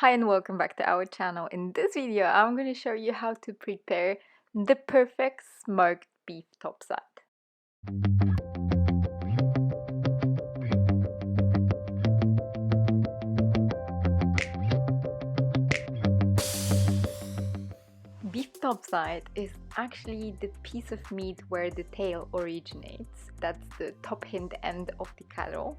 Hi and welcome back to our channel. In this video, I'm going to show you how to prepare the perfect smoked beef topside. Beef topside is actually the piece of meat where the tail originates. That's the top hind end of the cattle.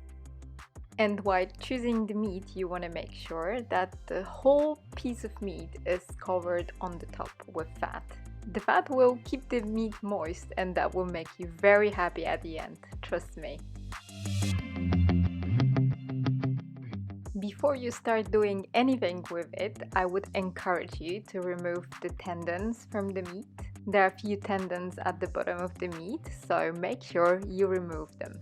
And while choosing the meat, you want to make sure that the whole piece of meat is covered on the top with fat. The fat will keep the meat moist and that will make you very happy at the end, trust me. Before you start doing anything with it, I would encourage you to remove the tendons from the meat. There are a few tendons at the bottom of the meat, so make sure you remove them.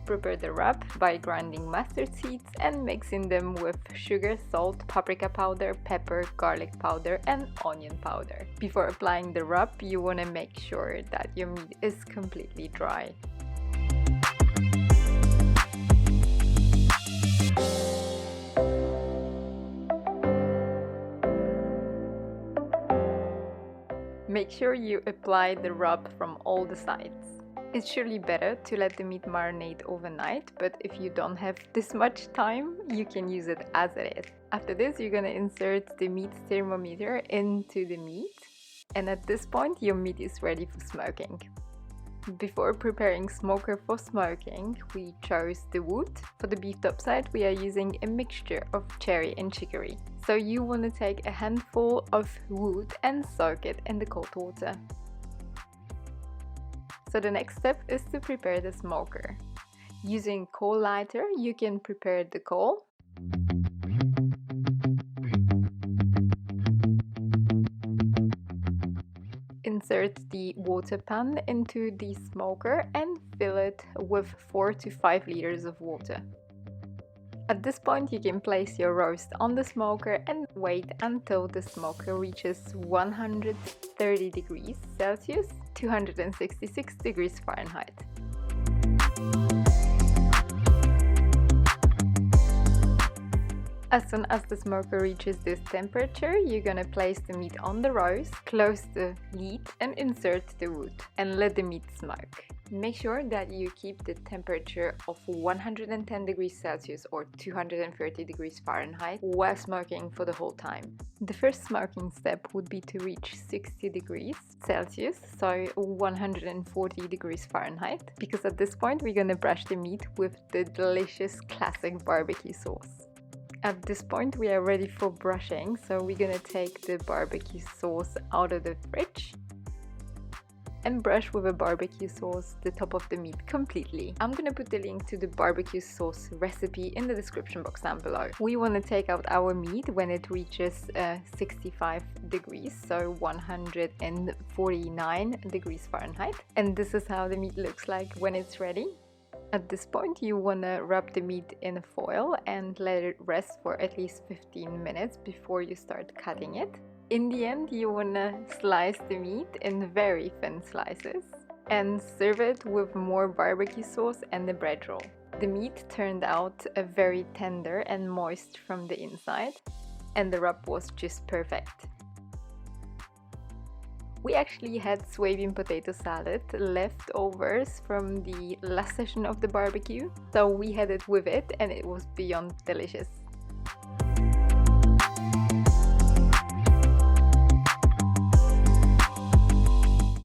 Prepare the wrap by grinding mustard seeds and mixing them with sugar, salt, paprika powder, pepper, garlic powder and onion powder. Before applying the wrap, you want to make sure that your meat is completely dry. Make sure you apply the wrap from all the sides. It's surely better to let the meat marinate overnight, but if you don't have this much time, you can use it as it is. After this, you're going to insert the meat thermometer into the meat, and at this point your meat is ready for smoking. Before preparing smoker for smoking, we chose the wood. For the beef topside, we are using a mixture of cherry and chicory. So you want to take a handful of wood and soak it in the cold water. So the next step is to prepare the smoker. Using coal lighter, you can prepare the coal. Insert the water pan into the smoker and fill it with 4 to 5 liters of water. At this point, you can place your roast on the smoker and wait until the smoker reaches 130 degrees Celsius, 266 degrees Fahrenheit. As soon as the smoker reaches this temperature, you're gonna place the meat on the roast, close the lid and insert the wood and let the meat smoke. Make sure that you keep the temperature of 110 degrees Celsius or 230 degrees Fahrenheit while smoking for the whole time. The first smoking step would be to reach 60 degrees Celsius, so 140 degrees Fahrenheit, because at this point we're gonna brush the meat with the delicious classic barbecue sauce. At this point we are ready for brushing, so we're gonna take the barbecue sauce out of the fridge and brush with a barbecue sauce the top of the meat completely. I'm gonna put the link to the barbecue sauce recipe in the description box down below. We want to take out our meat when it reaches 65 degrees, so 149 degrees Fahrenheit. And this is how the meat looks like when it's ready. At this point, you want to wrap the meat in a foil and let it rest for at least 15 minutes before you start cutting it. In the end, you want to slice the meat in very thin slices and serve it with more barbecue sauce and a bread roll. The meat turned out very tender and moist from the inside, and the wrap was just perfect. We actually had soybean potato salad leftovers from the last session of the barbecue, so we had it with it and it was beyond delicious.